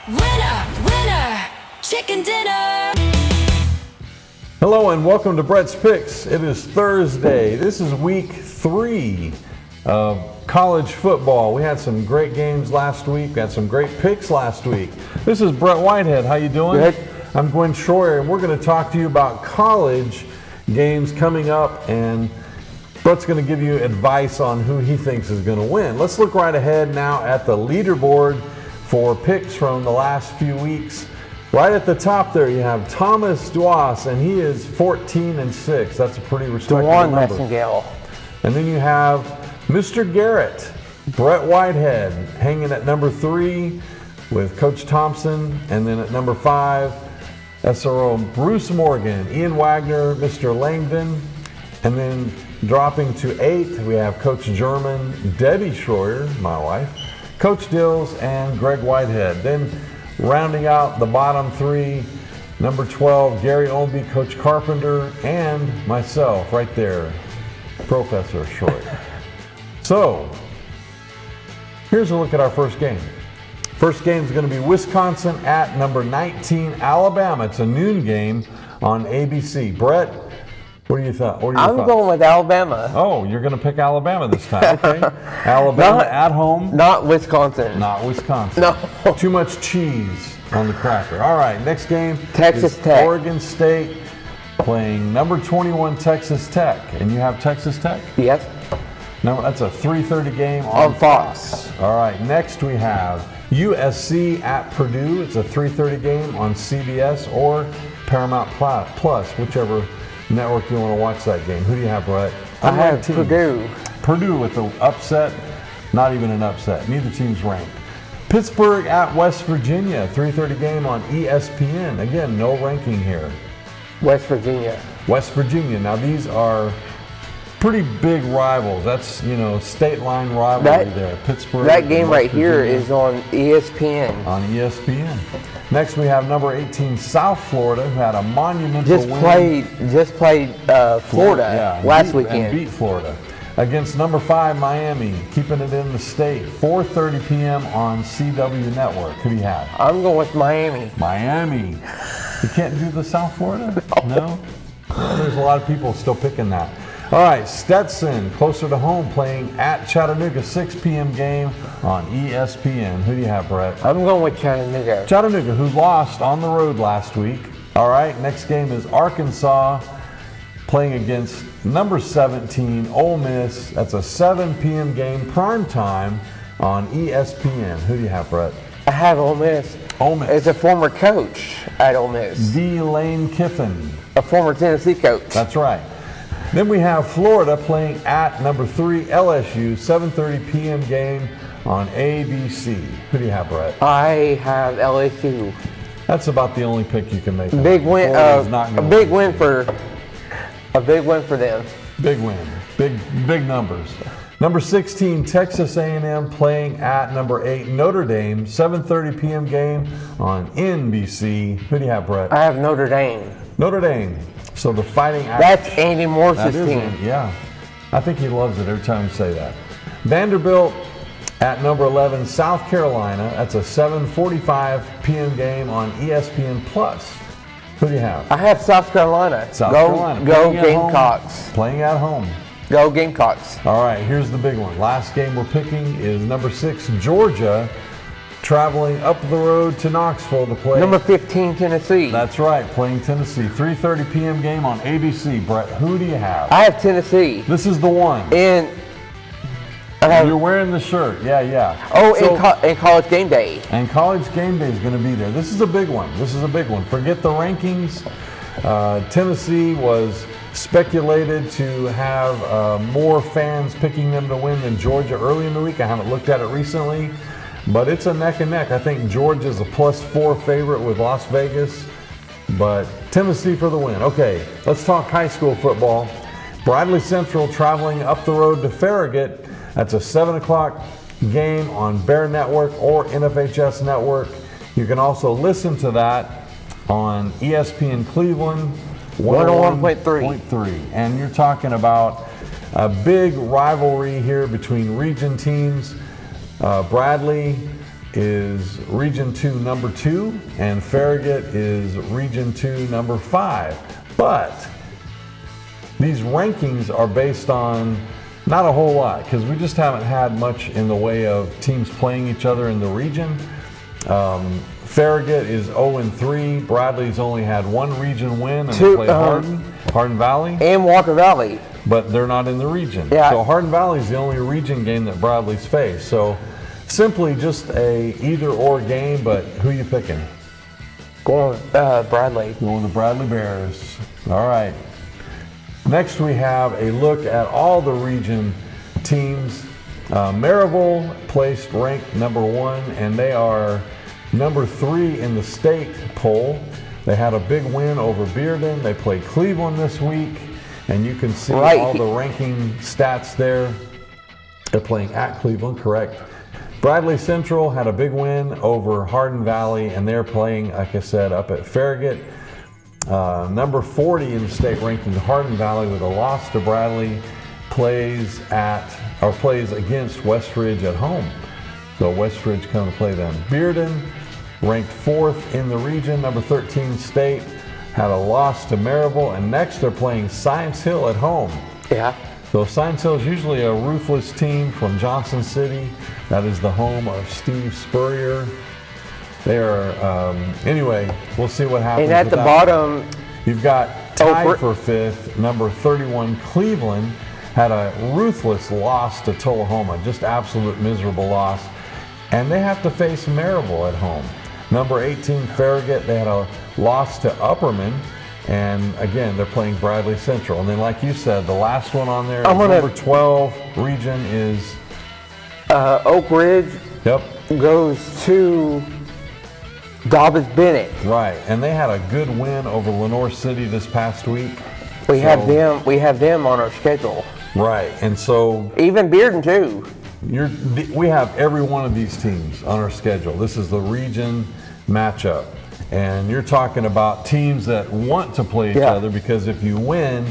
Winner, winner, chicken dinner. Hello and welcome to Brett's Picks. It is Thursday. This is week 3 of college football. We had some great games last week. We had some great picks last week. This is Brett Whitehead. How you doing? Good. I'm Gwen Schroyer, and we're going to talk to you about college games coming up, and Brett's going to give you advice on who he thinks is going to win. Let's look right ahead now at the leaderboard for picks from the last few weeks. Right at the top there, you have Thomas Duas, and he is 14-6. That's a pretty respectable number. Messingale. And then you have Mr. Garrett, Brett Whitehead, hanging at number 3 with Coach Thompson. And then at number 5, SRO Bruce Morgan, Ian Wagner, Mr. Langdon. And then dropping to 8, we have Coach German, Debbie Schroyer, my wife, Coach Dills, and Greg Whitehead. Then rounding out the bottom 3, number 12, Gary Oldby, Coach Carpenter, and myself right there, Professor Schroyer. So, here's a look at our first game. First game is going to be Wisconsin at number 19, Alabama. It's a noon game on ABC. Brett, what do you think? I'm going with Alabama. Oh, you're going to pick Alabama this time. Okay. Alabama at home. Not Wisconsin. Not Wisconsin. No. Too much cheese on the cracker. All right, next game. Texas is Tech. Oregon State playing number 21 Texas Tech. And you have Texas Tech? Yes. No, that's a 3:30 game on Fox. All right, next we have USC at Purdue. It's a 3:30 game on CBS or Paramount Plus, whichever network you want to watch that game. Who do you have, Brett? I have Purdue. Purdue with the upset. Not even an upset. Neither team's ranked. Pittsburgh at West Virginia, 3:30 game on ESPN. Again, no ranking here. West Virginia. West Virginia. Now these are pretty big rivals. That's, state line rivalry there. Pittsburgh. That game right here Virginia is on ESPN. on ESPN. Next we have number 18 South Florida, who had a monumental Just win. played Florida last weekend. And beat Florida. Against number 5 Miami, keeping it in the state. 4:30 p.m. on CW Network. Who do you have? I'm going with Miami. Miami. You can't do the South Florida? No? Well, there's a lot of people still picking that. All right, Stetson, closer to home, playing at Chattanooga, 6 p.m. game on ESPN. Who do you have, Brett? I'm going with Chattanooga. Chattanooga, who lost on the road last week. All right, next game is Arkansas playing against number 17, Ole Miss. That's a 7 p.m. game, prime time on ESPN. Who do you have, Brett? I have Ole Miss. Ole Miss. It's a former coach at Ole Miss. D. Lane Kiffin. A former Tennessee coach. That's right. Then we have Florida playing at number 3, LSU, 7:30 p.m. game on ABC. Who do you have, Brett? I have LSU. That's about the only pick you can make. Big win. Florida's not A gonna big win. win for them. Big win. Big numbers. Number 16, Texas A&M playing at number 8, Notre Dame, 7:30 p.m. game on NBC. Who do you have, Brett? I have Notre Dame. Notre Dame. So the Fighting Irish. That's Andy Morse's That is team. it, yeah. I think he loves it every time you say that. Vanderbilt at number 11, South Carolina. That's a 7:45 p.m. game on ESPN Plus. Who do you have? I have South Carolina. South Go, Carolina. Go Playing at home. Gamecocks. Playing at home. Go Gamecocks. All right, here's the big one. Last game we're picking is number 6, Georgia, traveling up the road to Knoxville to play. Number 15, Tennessee. That's right, playing Tennessee. 3:30 p.m. game on ABC. Brett, who do you have? I have Tennessee. This is the one. And I have, You're wearing the shirt. Yeah. and College Game Day. And College Game Day is going to be there. This is a big one. Forget the rankings. Tennessee was speculated to have more fans picking them to win than Georgia early in the week. I haven't looked at it recently, but it's a neck and neck. I think Georgia's a +4 favorite with Las Vegas, but Tennessee for the win. Okay, let's talk high school football. Bradley Central traveling up the road to Farragut. That's a 7 o'clock game on Bear Network or NFHS Network. You can also listen to that on ESPN Cleveland 101.3. And you're talking about a big rivalry here between region teams. Bradley is Region 2 number 2, and Farragut is Region 2 number 5. But these rankings are based on not a whole lot, because we just haven't had much in the way of teams playing each other in the region. Farragut is 0-3. Bradley's only had one region win, and they play Hardin Valley. And Walker Valley. But they're not in the region. Yeah. So Hardin Valley is the only region game that Bradley's faced. So simply just a either-or game, but who you picking? Going with Bradley. Going with the Bradley Bears. All right. Next, we have a look at all the region teams. Maryville placed ranked number 1, and they are number 3 in the state poll. They had a big win over Bearden. They played Cleveland this week, and you can see all the ranking stats there. They're playing at Cleveland, correct? Bradley Central had a big win over Hardin Valley, and they're playing, like I said, up at Farragut. Number 40 in the state ranking, Hardin Valley, with a loss to Bradley, plays against Westridge at home. So Westridge come to play them. Bearden, ranked 4th in the region, number 13 state, had a loss to Maryville, and next they're playing Science Hill at home. Yeah. So Science Hill is usually a ruthless team from Johnson City. That is the home of Steve Spurrier. They are, anyway, we'll see what happens. And at the bottom, you've got tied for 5th, number 31 Cleveland, had a ruthless loss to Tullahoma, just absolute miserable loss. And they have to face Maryville at home. Number 18 Farragut, they had a loss to Upperman. And again, they're playing Bradley Central. And then, like you said, the last one on there, number 12 region is Oak Ridge. Yep. Goes to Dobbs Bennett. Right, and they had a good win over Lenoir City this past week. We have them on our schedule. Right, and so even Bearden too. We have every one of these teams on our schedule. This is the region matchup, and you're talking about teams that want to play each other, because if you win,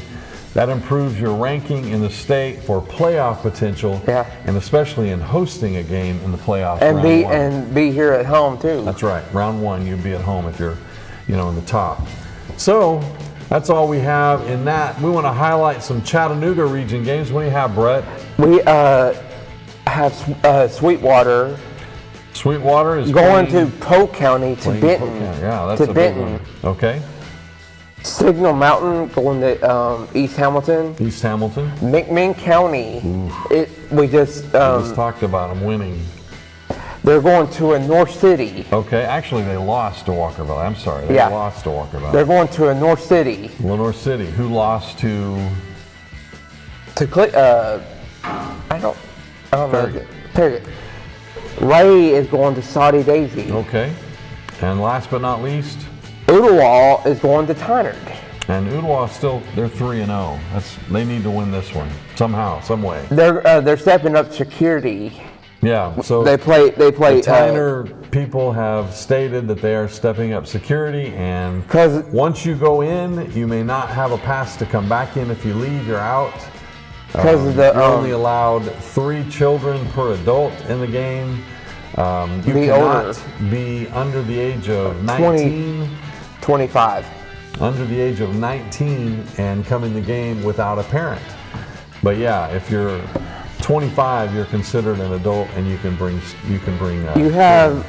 that improves your ranking in the state for playoff potential, and especially in hosting a game in the playoffs. And be here at home too. That's right. Round 1, you'd be at home if you're, in the top. So that's all we have in that. We want to highlight some Chattanooga region games. What do you have, Brett? We have Sweetwater. Sweetwater is going to Polk County to Benton. Yeah, that's a big one. Okay. Signal Mountain going to East Hamilton. East Hamilton. McMinn County. We just talked about them winning. They're going to a North City. Okay, actually they lost to Walker Valley. I'm sorry, they lost to Walker Valley. They're going to a North City. Lenoir City, who lost to? I don't know. Farragut. Ray is going to Saudi Daisy. Okay, and last but not least, Ooltewah is going to Tynard. And Ooltewah they're 3-0. They need to win this one somehow, some way. They're stepping up security. Yeah, so they play. The Tynard people have stated that they are stepping up security, and once you go in, you may not have a pass to come back in. If you leave, you're out. You're only allowed 3 children per adult in the game. You cannot be under the age of 19. 25. Under the age of 19 and come in the game without a parent. But yeah, if you're 25, you're considered an adult, and you can bring. You have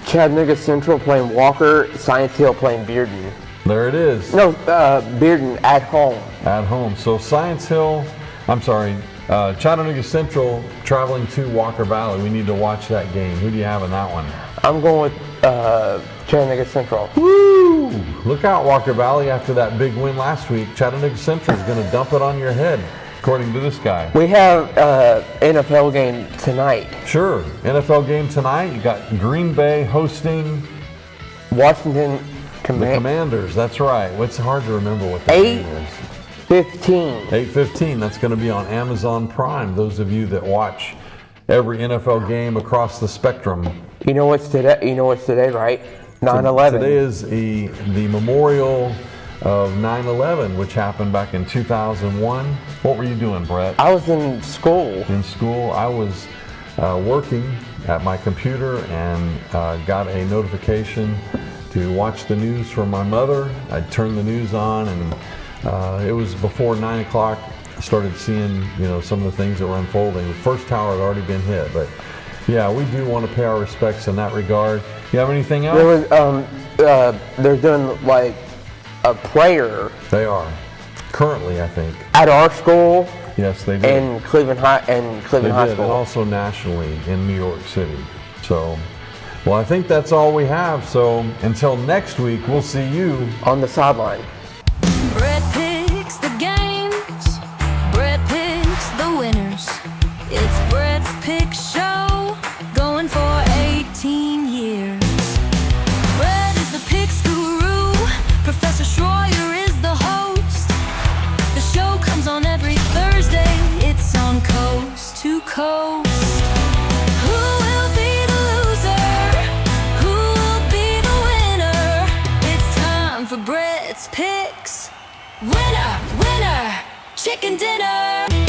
Chattanooga Central playing Walker, Science Hill playing Bearden. There it is. No, Bearden at home. At home. So Chattanooga Central traveling to Walker Valley. We need to watch that game. Who do you have in that one? I'm going with Chattanooga Central. Woo! Look out, Walker Valley. After that big win last week, Chattanooga Central is going to dump it on your head, according to this guy. We have NFL game tonight. Sure. NFL game tonight. You got Green Bay hosting Washington Commanders. That's right. It's hard to remember what the game is. 8:15. That's going to be on Amazon Prime. Those of you that watch every NFL game across the spectrum. You know what's today, right? 9/11. Today is the memorial of 9/11, which happened back in 2001. What were you doing, Brett? I was in school. In school, I was working at my computer and got a notification to watch the news from my mother. I turned the news on, and it was before 9 o'clock. I started seeing, some of the things that were unfolding. The first tower had already been hit, but yeah, we do want to pay our respects in that regard. You have anything else? There was, they're doing like a prayer. They are currently, I think, at our school. Yes, they did. And Cleveland High School. And also nationally in New York City. So, well, I think that's all we have. So until next week, we'll see you on the sideline. Brett picks the games. Brett picks the winners. It's Brett's Pick Show, going for 18 years. Brett is the picks guru. Professor Schroyer is the host. The show comes on every Thursday. It's on Coast to Coast. Who will be the loser? Who will be the winner? It's time for Brett's Picks. Winner, winner, chicken dinner.